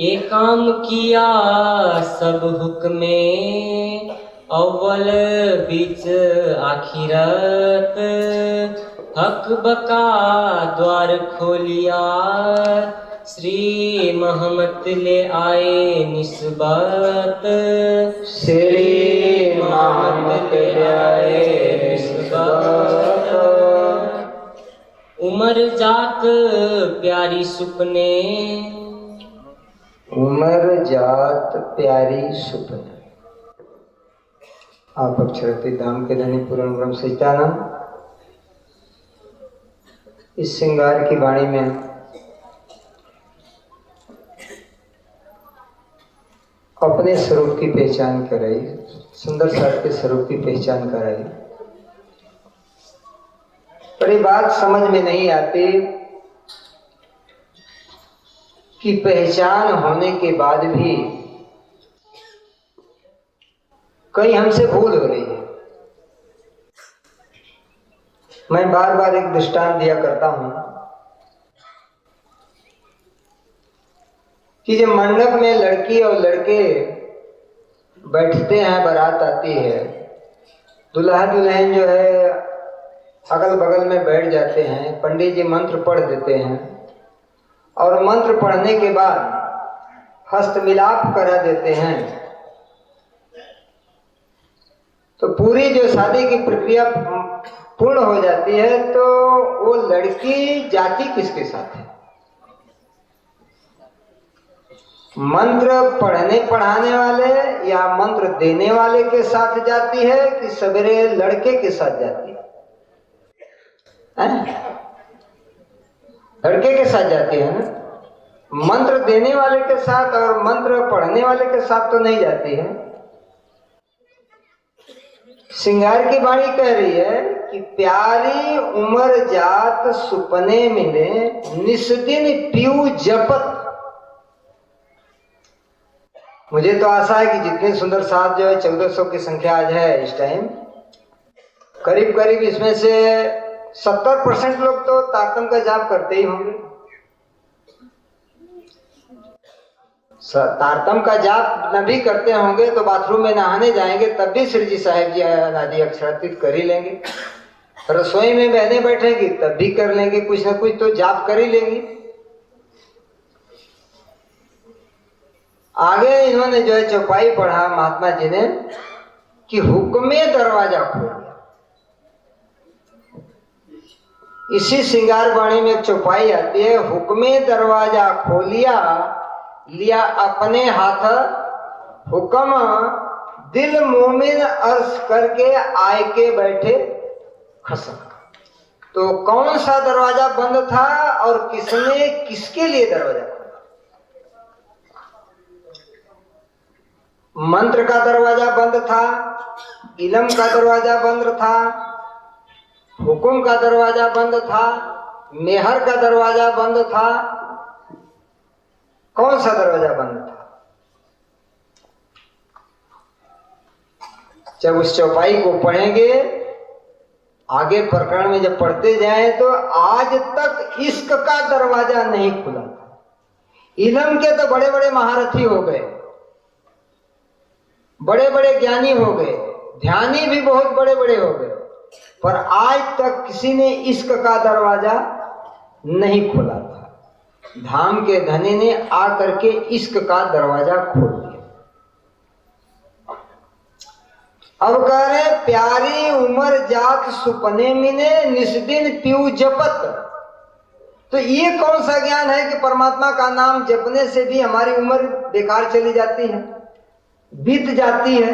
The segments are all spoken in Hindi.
एक काम किया सब हुक्मे, अव्वल बीच आखिरत, हक बका द्वार खोलिया, श्री महमत ले आए निस्बत, श्री महमत ले आए निस्बत। उमर जात प्यारी सुपने, उमर जात प्यारी सुपने। आप अक्षरति धाम के धनी पूर्ण ब्रह्म सच्चिदानंद इस श्रृंगार की वाणी में अपने स्वरूप की पहचान कराई, सुंदर साथ के स्वरूप की पहचान कराई। पर ये बात समझ में नहीं आती कि पहचान होने के बाद भी कहीं हमसे भूल हो रही है। मैं बार बार एक दृष्टांत दिया करता हूं कि जब मंडप में लड़की और लड़के बैठते हैं, बारात आती है, दुल्हा दुल्हन जो है अगल बगल में बैठ जाते हैं, पंडित जी मंत्र पढ़ देते हैं और मंत्र पढ़ने के बाद हस्त मिलाप करा देते हैं, तो पूरी जो शादी की प्रक्रिया पूर्ण हो जाती है। तो वो लड़की जाती किसके साथ है? मंत्र पढ़ने पढ़ाने वाले या मंत्र देने वाले के साथ जाती है कि सवेरे लड़के के साथ जाती है? लड़के के साथ जाती है ना। मंत्र देने वाले के साथ और मंत्र पढ़ने वाले के साथ तो नहीं जाती है। श्रृंगार की वाणी कह रही है कि प्यारी उमर जात सुपने मिले, निस्दिन पीऊ जपत। मुझे तो आशा है कि जितने सुंदर साथ जो है 1400 की संख्या आज है इस टाइम, करीब करीब इसमें से 70% लोग तो तारतम का जाप करते ही होंगे। तारतम का जाप न भी करते होंगे तो बाथरूम में नहाने जाएंगे तब भी श्री जी साहेब जी आदि अक्षरातीत कर ही लेंगे। रसोई में बहने बैठेंगी तब भी कर लेंगे, कुछ ना कुछ तो जाप कर ही लेंगी। आगे इन्होंने जो है चौपाई पढ़ा महात्मा जी ने कि हुक्मे दरवाजा खोल दिया। इसी श्रृंगार वाणी में एक चौपाई आती है, हुक्मे दरवाजा खोलिया, लिया अपने हाथ हुक्म, दिल मोमिन अर्ज करके आए के बैठे खसक। तो कौन सा दरवाजा बंद था और किसने किसके लिए दरवाजा खोला? मंत्र का दरवाजा बंद था, इल्म का दरवाजा बंद था, हुक्म का दरवाजा बंद था, मेहर का दरवाजा बंद था। कौन सा दरवाजा बंद था? जब उस चौपाई को पढ़ेंगे, आगे प्रकरण में जब पढ़ते जाएं तो आज तक इश्क का दरवाजा नहीं खुला था। इल्म के तो बड़े बड़े महारथी हो गए, बड़े बड़े ज्ञानी हो गए, ध्यानी भी बहुत बड़े बड़े हो गए, पर आज तक किसी ने इश्क का दरवाजा नहीं खोला था। धाम के धनी ने आकर के इश्क का दरवाजा खोल दिया। अब कह रहे प्यारी उमर जात सुपने मिने, निस्दिन पीऊ जपत। तो ये कौन सा ज्ञान है कि परमात्मा का नाम जपने से भी हमारी उम्र बेकार चली जाती है, बीत जाती है?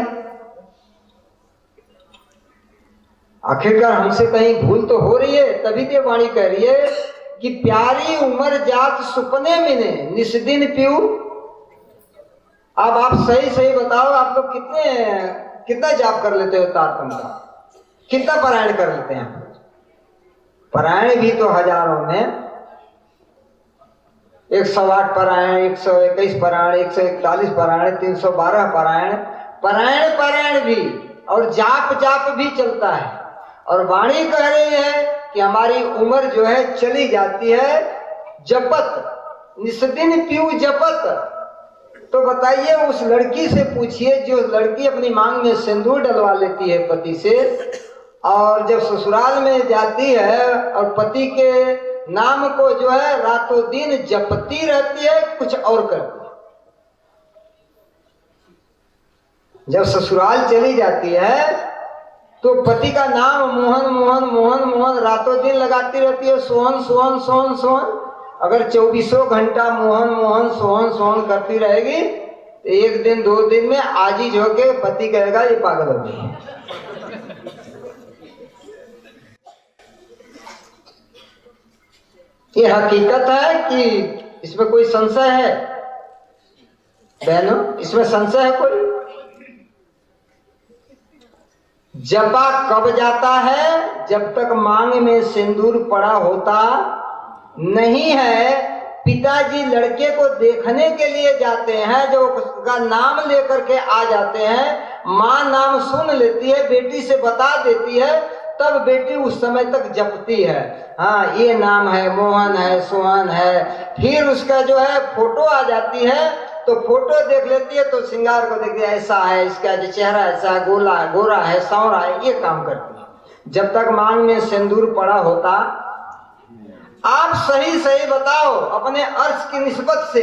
आखिरकार हमसे कहीं भूल तो हो रही है, तभी तो वाणी कह रही है कि प्यारी उमर जात सुपने मिने, निस्दिन पीऊ। अब आप सही सही बताओ, आप लोग कितना जाप कर लेते हो तारतम का? कितना पारायण कर लेते हैं? पारायण भी तो हजारों में, 108 पारायण, 121 पारायण, 141 पारायण, 312 पारायण, पारायण भी, और जाप भी चलता है। और वाणी कह रही है कि हमारी उम्र जो है चली जाती है जपत, निस्दिन पीऊ जपत। तो बताइए, उस लड़की से पूछिए जो लड़की अपनी मांग में सिंदूर डलवा लेती है पति से, और जब ससुराल में जाती है और पति के नाम को जो है रातों दिन जपती रहती है, कुछ और करती है। जब ससुराल चली जाती है तो पति का नाम मोहन मोहन मोहन मोहन रातों दिन लगाती रहती है, सोहन सोहन सोहन सोहन। अगर 24 घंटा मोहन मोहन सोहन सोहन करती रहेगी तो एक दिन 2 दिन में आजीज होके पति कहेगा ये पागल हो गई। ये हकीकत है कि इसमें कोई संशय है बहनों? इसमें संशय है कोई? जपा कब जाता है? जब तक मांग में सिंदूर पड़ा होता नहीं है। पिताजी लड़के को देखने के लिए जाते हैं, जो उसका नाम लेकर के आ जाते हैं, माँ नाम सुन लेती है, बेटी से बता देती है, तब बेटी उस समय तक जपती है, हाँ ये नाम है, मोहन है, सोहन है। फिर उसका जो है फोटो आ जाती है, तो फोटो देख लेती है तो श्रृंगार को देखती है, ऐसा है, इसका जो चेहरा ऐसा है, गोरा है, सांवरा है, ये काम करती है। जब तक मांग में सिंदूर पड़ा होता। आप सही सही बताओ अपने अर्थ की निस्बत से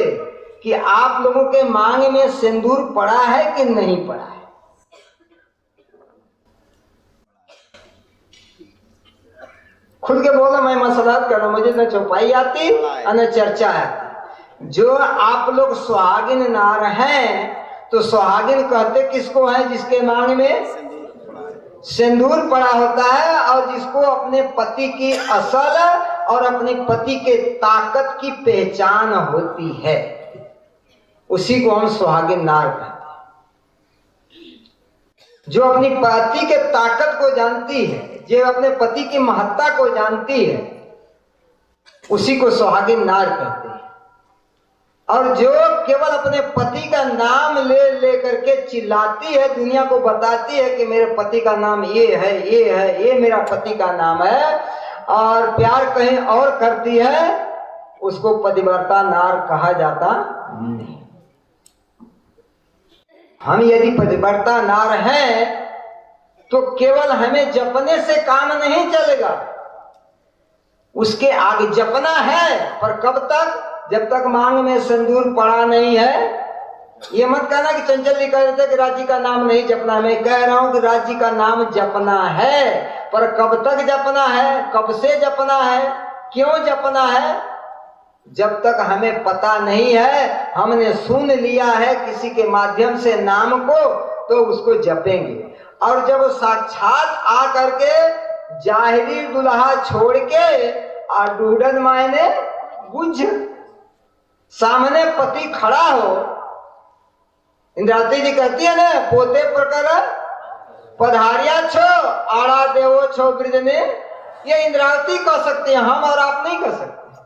कि आप लोगों के मांग में सिंदूर पड़ा है कि नहीं पड़ा है? खुल के बोलो, मैं मसलात कर रहा हूं, मुझे न चौपाई आती और न चर्चा आती। जो आप लोग सुहागिन नार हैं, तो सुहागिन कहते किसको है? जिसके मांग में सिंदूर पड़ा होता है और जिसको अपने पति की असल और अपने पति के ताकत की पहचान होती है, उसी को हम सुहागिन नार कहते हैं। जो अपनी पति के ताकत को जानती है, जो अपने पति की महत्ता को जानती है, उसी को सुहागिन नार कहते हैं। और जो केवल अपने पति का नाम ले लेकर के चिल्लाती है, दुनिया को बताती है कि मेरे पति का नाम ये है, ये है, ये मेरा पति का नाम है, और प्यार कहीं और करती है, उसको पतिव्रता नार कहा जाता नहीं। हम यदि पतिव्रता नार हैं तो केवल हमें जपने से काम नहीं चलेगा, उसके आगे जपना है, पर कब तक? जब तक मांग में सिंदूर पड़ा नहीं है। ये मत कहना कि चंचल जी कह रहे थे कि राज्य का नाम नहीं जपना। मैं कह रहा हूं कि राज्य का नाम जपना है, पर कब तक जपना है, कब से जपना है, क्यों जपना है? जब तक हमें पता नहीं है, हमने सुन लिया है किसी के माध्यम से नाम को, तो उसको जपेंगे। और जब साक्षात आ करके जाहिरी दुल्हा छोड़ के और ढूंढन मायने बुझ सामने पति खड़ा हो, इंद्रावती जी कहती है ना, पोते प्रकार पधारिया छो आड़ा देवो छो ब्रिज ने। ये इंद्रावती कह सकते हैं, हम और आप नहीं कह सकते,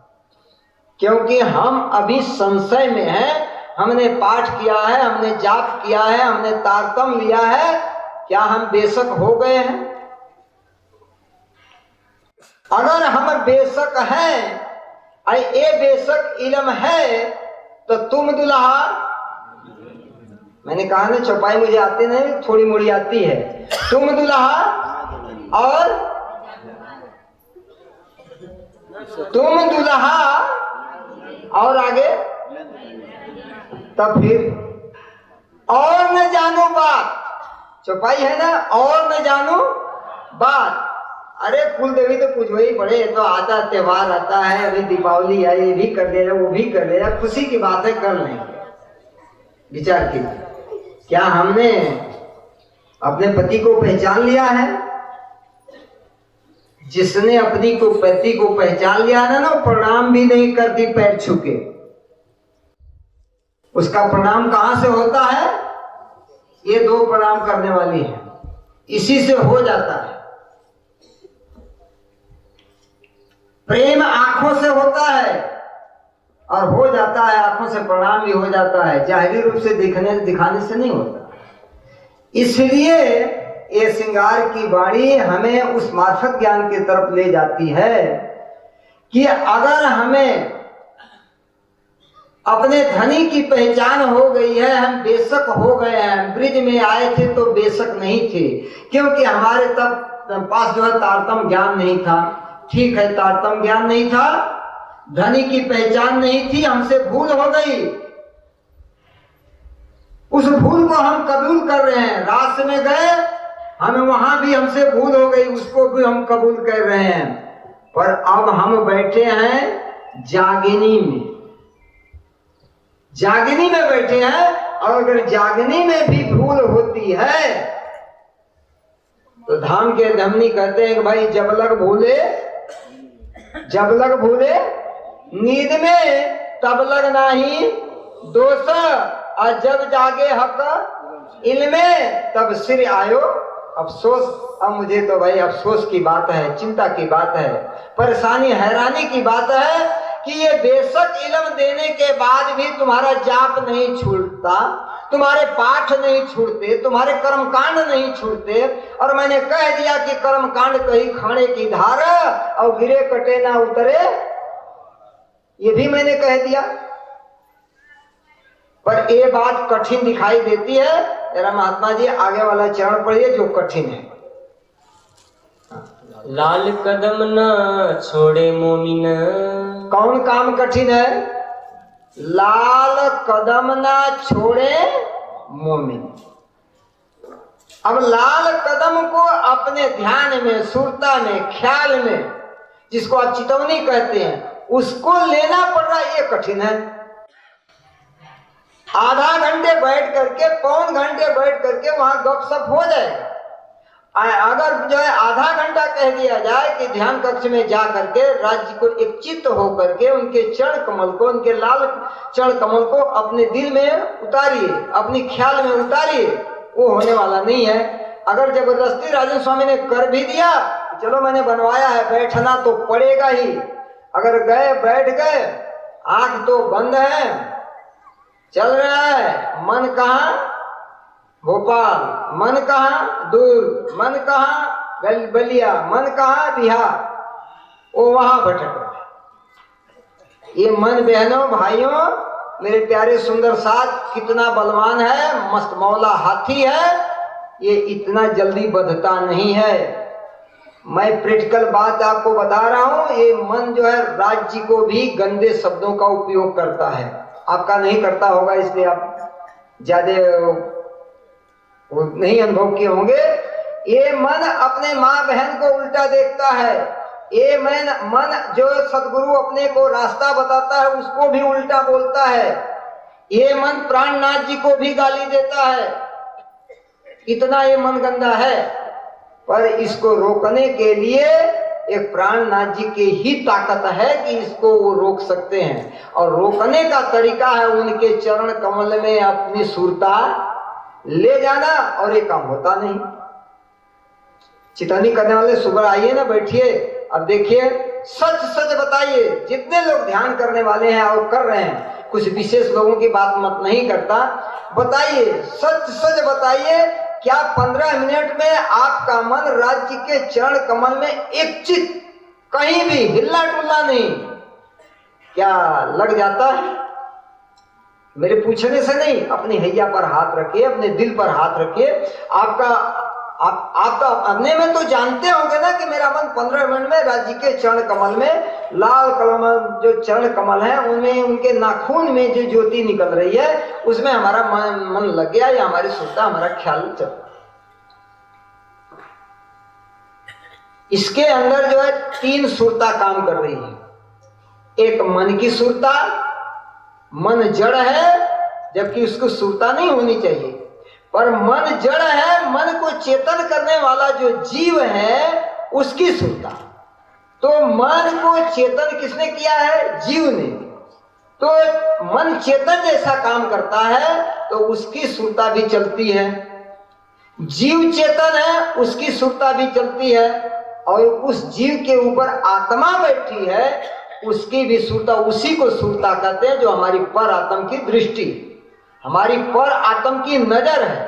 क्योंकि हम अभी संशय में हैं। हमने पाठ किया है, हमने जाप किया है, हमने तारतम लिया है, क्या हम बेशक हो गए हैं? अगर हम बेशक हैं, ए बेशक इल्म है, तो तुम दुल्हा, मैंने कहा ना चौपाई मुझे आती नहीं, थोड़ी मोड़ी आती है। तुम दुल्हा और तुम दुल्हा और आगे, तब फिर और न जानो बात, चौपाई है ना, और न जानो बात। अरे कुल देवी तो कुछ वही पड़े, तो आता त्योहार आता है, अभी दीपावली है, ये भी कर लिया, वो भी कर लिया, खुशी की बात है, कर लेंगे। विचार कीजिए, क्या हमने अपने पति को पहचान लिया है? जिसने अपनी को पति को पहचान लिया है ना, प्रणाम भी नहीं करती पैर छूके। उसका प्रणाम कहां से होता है? ये 2 प्रणाम करने वाली है, इसी से हो जाता है। प्रेम आंखों से होता है और हो जाता है, आंखों से प्रणाम भी हो जाता है, जाहिरी रूप से दिखाने से नहीं होता। इसलिए ये श्रृंगार की वाणी हमें उस मार्फत ज्ञान की तरफ ले जाती है कि अगर हमें अपने धनी की पहचान हो गई है, हम बेशक हो गए हैं। ब्रिज में आए थे तो बेशक नहीं थे, क्योंकि हमारे तब पास जो है तारतम ज्ञान नहीं था। ठीक है, तारतम ज्ञान नहीं था, धनी की पहचान नहीं थी, हमसे भूल हो गई। उस भूल को हम कबूल कर रहे हैं। रास्ते में गए, हमें वहां भी हमसे भूल हो गई, उसको भी हम कबूल कर रहे हैं। पर अब हम बैठे हैं जागिनी में, जागिनी में बैठे हैं। और अगर जागनी में भी भूल होती है तो धाम के धमनी कहते हैं कि भाई जब लग भूले नींद में, तब लग नाही दोष, और जब जागे हक इल्मे, तब सिर आयो अफसोस। अब मुझे तो भाई अफसोस की बात है, चिंता की बात है, परेशानी हैरानी की बात है कि ये बेशक इल्म देने के बाद भी तुम्हारा जाप नहीं छूटता, तुम्हारे पाठ नहीं छूटते, तुम्हारे कर्मकांड नहीं छूटते। और मैंने कह दिया कि कर्मकांड कहीं खाने की धार, और गिरे कटे ना उतरे, ये भी मैंने कह दिया। पर ये बात कठिन दिखाई देती है। जरा महात्मा जी आगे वाला चरण पढ़िए जो कठिन है। लाल कदम न छोड़े मोमिन। कौन काम कठिन है? लाल कदम ना छोड़े मोमिन। अब लाल कदम को अपने ध्यान में, सुरता में, ख्याल में, जिसको आप चितवनी कहते हैं, उसको लेना पड़ रहा, ये कठिन है। आधा घंटे बैठ करके, पौन घंटे बैठ करके वहां गपशप हो जाएगा। अगर जो है आधा घंटा कह दिया जाए कि ध्यान कक्ष में जा करके राज्य को एक चित्त हो करके उनके चरण कमल को, उनके लाल चरण कमल को अपने दिल में उतारिए, अपनी ख्याल में उतारिए, वो होने वाला नहीं है। अगर जबरदस्ती राजन स्वामी ने कर भी दिया, चलो मैंने बनवाया है, बैठना तो पड़ेगा ही। अगर गए, बैठ गए, आंख तो बंद है, चल रहा है, मन कहाँ भोपाल, मन कहाँ दूर, मन कहाँ बलिया, मन कहाँ बिहार, वो वहां भटक रहा है। ये मन बहनों भाइयों, मेरे प्यारे सुंदर साथ, कितना बलवान है, मस्त मौला हाथी है, ये इतना जल्दी बंधता नहीं है। मैं प्रैक्टिकल बात आपको बता रहा हूं। ये मन जो है राज्य को भी गंदे शब्दों का उपयोग करता है, आपका नहीं करता होगा, इसलिए आप ज्यादा वो नहीं अनुभव किए होंगे। ये मन अपने माँ बहन को उल्टा देखता है। ये मन जो सदगुरु अपने को रास्ता बताता है उसको भी उल्टा बोलता है। ये मन प्राणनाथ जी को भी गाली देता है। इतना ये मन गंदा है। पर इसको रोकने के लिए एक प्राणनाथ जी की ही ताकत है कि इसको वो रोक सकते हैं। और रोकने का तरीका है उनके चरण कमल में अपनी सुरता ले जाना, और ये काम होता नहीं। चितवनी करने वाले सुबह आइए ना, बैठिए, अब देखिए, सच सच बताइए। जितने लोग ध्यान करने वाले हैं और कर रहे हैं, कुछ विशेष लोगों की बात मत नहीं करता, बताइए, सच सच बताइए, क्या 15 मिनट में आपका मन राज्य के चरण कमल में एक चित कहीं भी हिल्ला डुल्ला नहीं, क्या लग जाता है? मेरे पूछने से नहीं, अपनी हैया पर हाथ रखिए, अपने दिल पर हाथ रखिए। आप तो अपने में तो जानते होंगे ना कि मेरा मन 15 मिनट में राज्य के चरण कमल में, लाल कमल जो चरण कमल है उनमें, उनके नाखून में जो ज्योति निकल रही है, उसमें हमारा मन लग गया, या हमारी सुरता, हमारा ख्याल चल। इसके अंदर जो है 3 सुरता काम कर रही है। एक मन की सुरता, मन जड़ है जबकि उसको सुरता नहीं होनी चाहिए, पर मन जड़ है, मन को चेतन करने वाला जो जीव है उसकी सुरता। तो मन को चेतन किसने किया है? जीव ने। तो मन चेतन जैसा काम करता है तो उसकी सुरता भी चलती है। जीव चेतन है, उसकी सुरता भी चलती है, और उस जीव के ऊपर आत्मा बैठी है, उसकी भी सुरता, उसी को सुरता कहते हैं, जो हमारी पर आत्म की दृष्टि, हमारी पर आत्म की नजर है।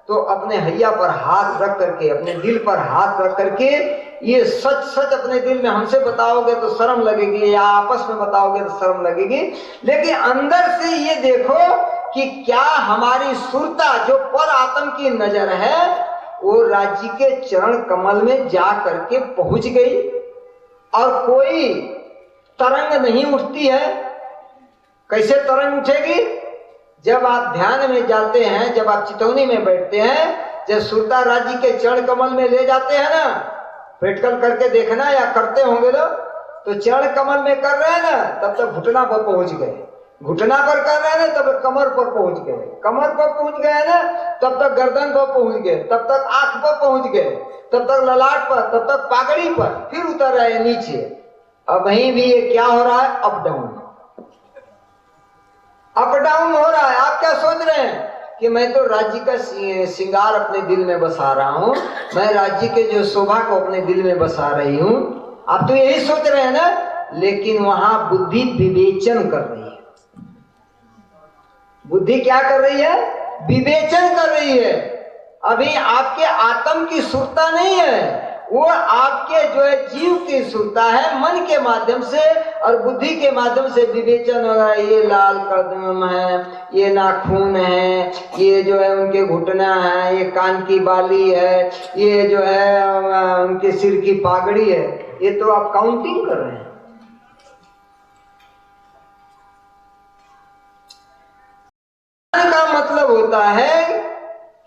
तो अपने हैया पर हाथ रख करके, अपने दिल पर हाथ रख करके, ये सच सच अपने दिल में हमसे बताओगे तो शर्म लगेगी, या आपस में बताओगे तो शर्म लगेगी, लेकिन अंदर से ये देखो कि क्या हमारी सुरता जो पर आत्म की नजर है वो राज्य के चरण कमल में जा करके पहुंच गई और कोई तरंग नहीं उठती है। कैसे तरंग उठेगी? जब आप ध्यान में जाते हैं, जब आप चितौनी में बैठते हैं, जब सुरता राज्य के चरण कमल में ले जाते हैं ना, प्रैक्टिकल करके देखना या करते होंगे लोग, तो चरण कमल में कर रहे हैं ना, तब तक घुटना पर पहुंच गए, घुटना पर कर रहे हैं ना, तब कमर पर पहुंच गए, कमर पर पहुंच गए ना, तब तक गर्दन पर पहुंच गए, तब तक आंख पर पहुंच गए, तब तक ललाट पर, तब तक पागड़ी पर, फिर उतर रहे हैं नीचे। अब वहीं भी ये क्या हो रहा है? अप डाउन, अप डाउन हो रहा है। आप क्या सोच रहे हैं कि मैं तो राज्य का श्रृंगार अपने दिल में बसा रहा हूं, मैं राज्य के जो शोभा को अपने दिल में बसा रही हूं, आप तो यही सोच रहे हैं ना, लेकिन वहां बुद्धि विवेचन कर रही है। बुद्धि क्या कर रही है? विवेचन कर रही है। अभी आपके आत्म की सुरता नहीं है, वो आपके जो है जीव की सुरता है, मन के माध्यम से और बुद्धि के माध्यम से विवेचन हो रहा है। ये लाल कदम है, ये नाखून है, ये जो है उनके घुटना है, ये कान की बाली है, ये जो है उनके सिर की पागड़ी है, ये तो आप काउंटिंग कर रहे हैं। का मतलब होता है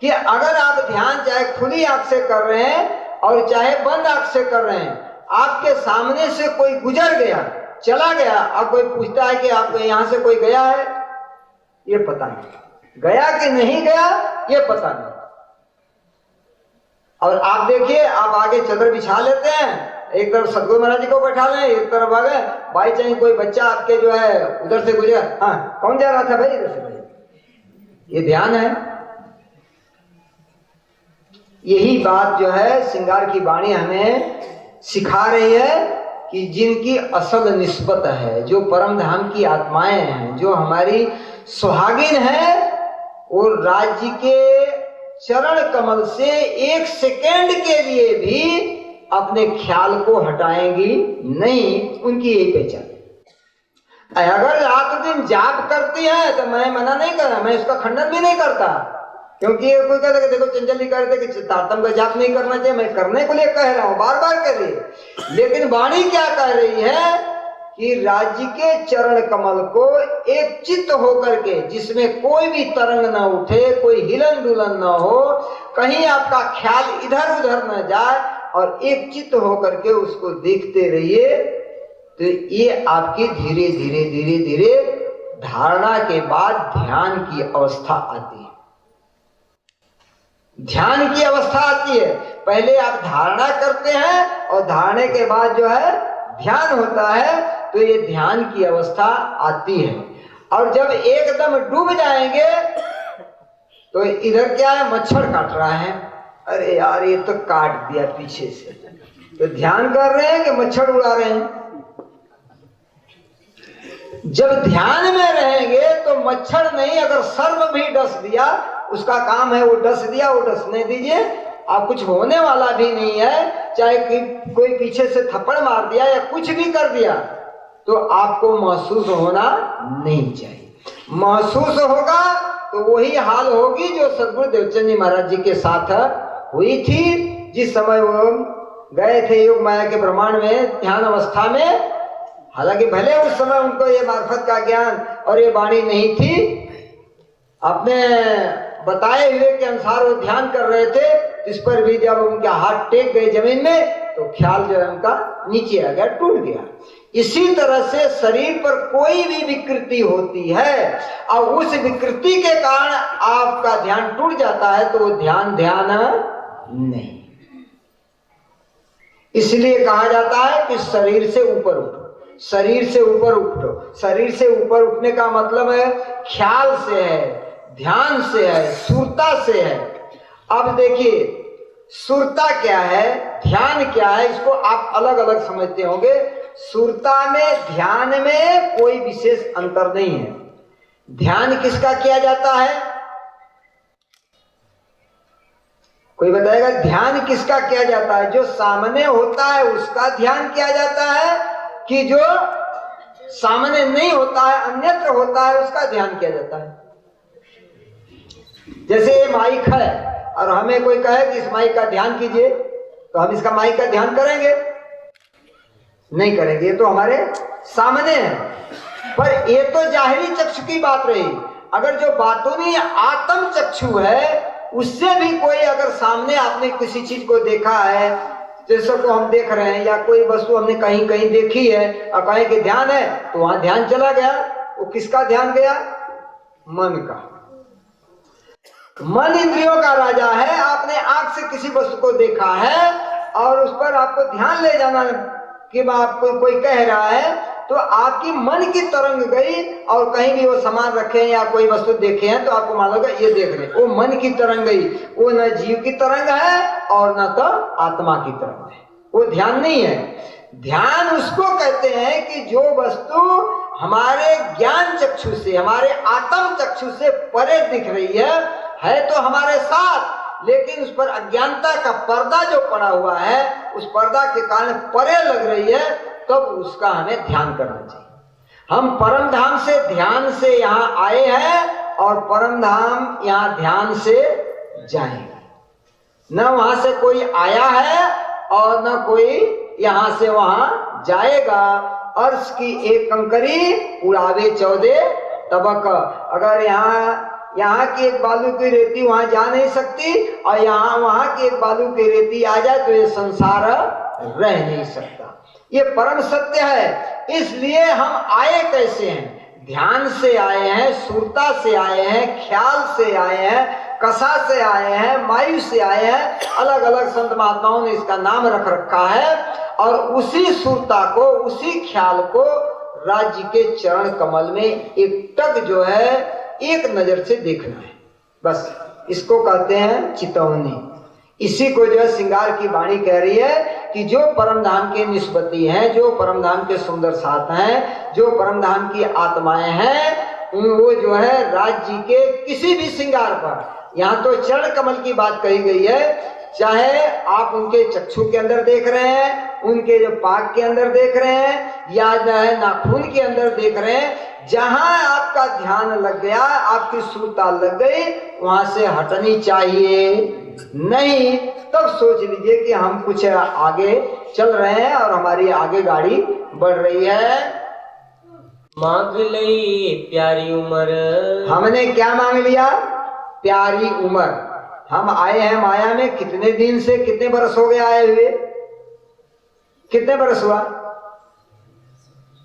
कि अगर आप ध्यान चाहे खुली आंख से कर रहे हैं और चाहे बंद आंख से कर रहे हैं, आपके सामने से कोई गुजर गया, चला गया, अब कोई पूछता है कि आप यहां से कोई गया है, ये पता नहीं, गया कि नहीं गया ये पता नहीं। और आप देखिए, आप आगे चादर बिछा लेते हैं, एक तरफ सतगुरु महाराज जी को बैठा लें, एक तरफ आगे भाई चाहे कोई बच्चा आपके जो है उधर से गुजर, हाँ कौन जा रहा था भाई? इधर से भाई, ये ध्यान है। यही बात जो है श्रृंगार की वाणी हमें सिखा रही है कि जिनकी असल निस्बत है, जो परम धाम की आत्माएं हैं, जो हमारी सुहागिन है, वो राज्य के चरण कमल से एक सेकेंड के लिए भी अपने ख्याल को हटाएंगी नहीं, उनकी यही पहचान। अगर रात दिन जाप करती है तो मैं मना नहीं कर रहा, मैं इसका खंडन भी नहीं करता, क्योंकि ये कोई कहता है कि देखो चंचल जी कह रहे थे कि तारतम का जाप नहीं करना चाहिए, मैं करने को लिए कह रहा हूं, बार बार कह रही है। लेकिन वाणी क्या कह रही है कि राज्य के चरण कमल को एक चित्त होकर के, जिसमें कोई भी तरंग ना उठे, कोई हिलन डुलन ना हो, कहीं आपका ख्याल इधर उधर न जाए, और एक चित्त होकर के उसको देखते रहिए, तो ये आपकी धीरे धीरे धीरे धीरे धारणा के बाद ध्यान की अवस्था आती है। ध्यान की अवस्था आती है, पहले आप धारणा करते हैं और धारणे के बाद जो है ध्यान होता है, तो ये ध्यान की अवस्था आती है। और जब एकदम डूब जाएंगे तो इधर क्या है, मच्छर काट रहा है, अरे यार ये तो काट दिया पीछे से, तो ध्यान कर रहे हैं कि मच्छर उड़ा रहे हैं। जब ध्यान में रहेंगे तो मच्छर नहीं, अगर सर्प भी डस दिया, उसका काम है वो डस दिया, वो डसने दीजिए, आप कुछ होने वाला भी नहीं है। चाहे कोई पीछे से थप्पड़ मार दिया या कुछ भी कर दिया, तो आपको महसूस होना नहीं चाहिए। महसूस होगा तो वही हाल होगी जो सदगुरु देवचंद जी महाराज जी के साथ हुई थी, जिस समय वो गए थे योग माया के ब्रह्मांड में ध्यान अवस्था में। हालांकि भले उस समय उनको ये मार्फत का ज्ञान और ये वाणी नहीं थी, अपने बताए हुए के अनुसार वो ध्यान कर रहे थे, इस पर भी जब उनके हाथ टेक गए जमीन में तो ख्याल जो है उनका नीचे आ गया, टूट गया। इसी तरह से शरीर पर कोई भी विकृति होती है और उस विकृति के कारण आपका ध्यान टूट जाता है, तो वो ध्यान नहीं। इसलिए कहा जाता है कि शरीर से ऊपर उठो, शरीर से ऊपर उठो। शरीर से ऊपर उठने का मतलब है ख्याल से है, ध्यान से है, सुरता से है। अब देखिए सुरता क्या है, ध्यान क्या है, इसको आप अलग अलग समझते होंगे। सुरता में ध्यान में कोई विशेष अंतर नहीं है। ध्यान किसका किया जाता है? कोई बताएगा ध्यान किसका किया जाता है? जो सामने होता है उसका ध्यान किया जाता है कि जो सामने नहीं होता है, अन्यत्र होता है, उसका ध्यान किया जाता है? जैसे ये माइक है और हमें कोई कहे कि इस माइक का ध्यान कीजिए, तो हम इसका माइक का ध्यान करेंगे? नहीं करेंगे, ये तो हमारे सामने है। पर ये तो जाहिरी चक्षु की बात रही। अगर जो बातूनी आत्म चक्षु है, उससे भी कोई अगर सामने आपने किसी चीज को देखा है, जैसे को हम देख रहे हैं, या कोई वस्तु हमने कहीं कहीं देखी है और कहें कि ध्यान है, तो वहां ध्यान चला गया। वो किसका ध्यान गया? मन का। मन इंद्रियों का राजा है। आपने आंख से किसी वस्तु को देखा है और उस पर आपको ध्यान ले जाना कि आपको कोई कह रहा है, तो आपकी मन की तरंग गई और कहीं भी वो सामान रखे हैं या कोई वस्तु देखे हैं तो आपको मान लो ये देख रहे, वो मन की तरंग गई। वो न जीव की तरंग है और न तो आत्मा की तरंग है, वो ध्यान नहीं है। ध्यान उसको कहते हैं कि जो वस्तु हमारे ज्ञान चक्षु से, हमारे आत्म चक्षु से परे दिख रही है तो हमारे साथ, लेकिन उस पर अज्ञानता का पर्दा जो पड़ा हुआ है, उस पर्दा के कारण परे लग रही है, तब उसका हमें ध्यान करना चाहिए। हम परम धाम से ध्यान से यहाँ आए हैं और परम धाम यहाँ ध्यान से जाएंगे। न वहां से कोई आया है और न कोई यहाँ से वहां जाएगा। अर्श की एक कंकरी उड़ावे 14 तबक। अगर यहाँ की एक बालू की रेती वहां जा नहीं सकती और वहां की एक बालू की रेती आ जाए तो ये संसार रह नहीं सकता। ये परम सत्य है। इसलिए हम आए कैसे हैं? ध्यान से आए हैं, सुरता से आए हैं, ख्याल से आए हैं, कसा से आए हैं, मायु से आए हैं। अलग अलग संत महात्माओं ने इसका नाम रख रखा है। और उसी सुरता को, उसी ख्याल को राज्य के चरण कमल में एक टक जो है एक नजर से देखना है, बस। इसको कहते हैं चितौनी। इसी को जो है श्रृंगार की वाणी कह रही है कि जो परम धाम के निस्बती हैं, जो परम धाम के सुंदर साथ हैं, जो परम धाम की आत्माएं हैं, वो जो है राज्य के किसी भी श्रृंगार पर, यहाँ तो चरण कमल की बात कही गई है, चाहे आप उनके चक्षु के अंदर देख रहे हैं, उनके जो पाक के अंदर देख रहे हैं, या जो है नाखून के अंदर देख रहे हैं, जहां आपका ध्यान लग गया, आपकी सुरता लग गई, वहां से हटनी चाहिए नहीं। तब सोच लीजिए कि हम कुछ आगे चल रहे हैं और हमारी आगे गाड़ी बढ़ रही है। मांग लई प्यारी उम्र। हमने क्या मांग लिया? प्यारी उम्र। हम आए हैं माया में कितने दिन से, कितने बरस हो गए आए हुए? कितने बरस हुआ?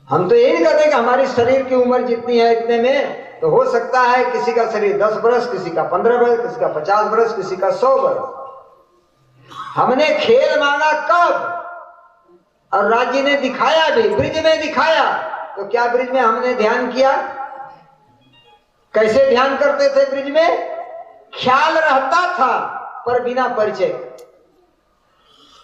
हम तो यही नहीं कहते कि हमारी शरीर की उम्र जितनी है इतने में, तो हो सकता है किसी का शरीर 10 बरस, किसी का 15 बरस, किसी का 50 बरस, किसी का 100 बरस। हमने खेल मांगा कब? और राज्य ने दिखाया भी, ब्रिज में दिखाया। तो क्या ब्रिज में हमने ध्यान किया? कैसे ध्यान करते थे ब्रिज में? ख्याल रहता था पर बिना परिचय।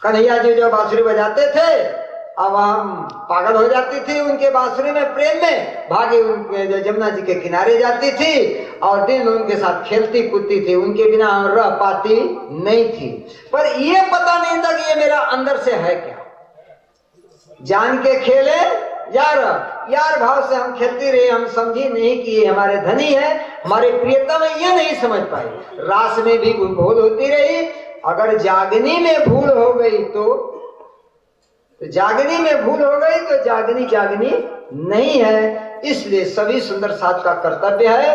कन्हैया जी जो बांसुरी बजाते थे, अब हम पागल हो जाती थी उनके बांसुरी में, प्रेम में भागे उनके जमुना जी के किनारे जाती थी और दिन में उनके साथ खेलती कूदती थी। उनके बिना हम रह पाती नहीं थी। पर ये पता नहीं था कि ये मेरा अंदर से है क्या। जान के खेले यार भाव से हम खेलती रहे। हम समझी नहीं कि ये हमारे धनी है, हमारे प्रियतम है, ये नहीं समझ पाई। रास में भी भूल होती रही। अगर जागनी में भूल हो गई तो जागनी में भूल हो गई तो जागनी नहीं है। इसलिए सभी सुंदर साथ का कर्तव्य है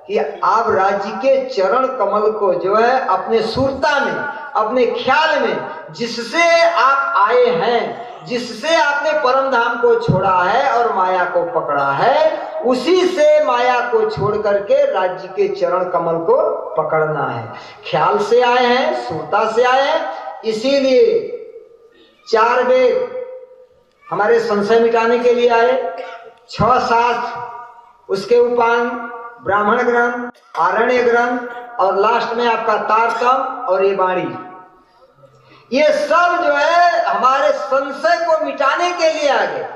कि आप राज्य के चरण कमल को जो है अपने सुरता में, अपने ख्याल में, जिससे आप आए हैं, जिससे आपने परम धाम को छोड़ा है और माया को पकड़ा है, उसी से माया को छोड़ करके राज्य के चरण कमल को पकड़ना है। ख्याल से आए हैं, सुरता से आए हैं। इसीलिए 4 वेद हमारे संशय मिटाने के लिए आए, 6 शास्त्र, उसके उपांग ब्राह्मण ग्रंथ, आरण्य ग्रंथ और लास्ट में आपका तारतम और ये वाणी। ये सब जो है हमारे संशय को मिटाने के लिए आ गए।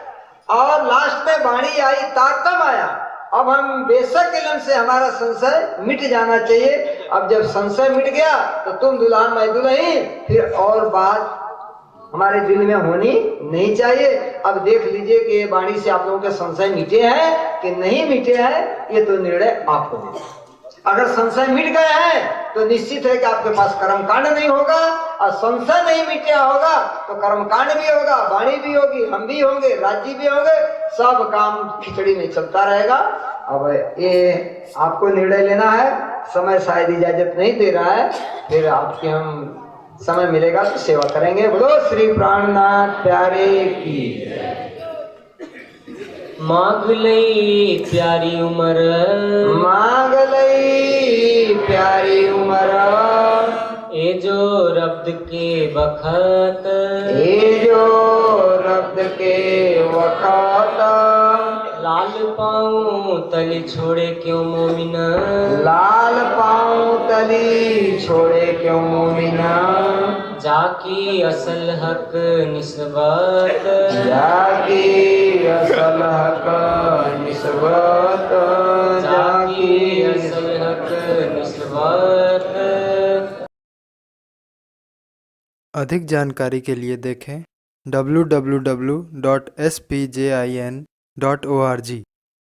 और लास्ट में वाणी आई, तारतम आया। अब हम बेशक इल्म से हमारा संशय मिट जाना चाहिए। अब जब संशय मिट गया तो तुम दुल्हन मैं दुल्हन, फिर और बात हमारे दिल में होनी नहीं चाहिए। अब देख लीजिए कि ये वाणी से आप लोगों के संशय मिटे हैं कि नहीं मिटे हैं, ये तो निर्णय आपको देना। अगर संशय मिट गए हैं तो निश्चित है कि आपके पास कर्म कांड नहीं होगा, और संशय नहीं मिटा होगा तो कर्म कांड भी होगा, वाणी भी होगी, हम भी होंगे, राज्य भी होंगे, सब काम खिचड़ी में चलता रहेगा। अब ये आपको निर्णय लेना है, समय शायद इजाजत नहीं दे रहा है, फिर आपके हम समय मिलेगा तो सेवा करेंगे। बोलो श्री प्राणनाथ प्यारे की। मांग लई प्यारी उमर, मांग लई प्यारी उमर, ए जो रब्द के बखत, ये जो रब्द के वक़्त, लाल पाऊं तली छोड़े क्यों मोमिन, लाल पाऊं तली छोड़े क्यों मोमिना, जाकी असल हक निस्बत, जाकी असल हक निस्बत, जाकी असल हक निस्बत। अधिक जानकारी के लिए देखें www.spjin.org।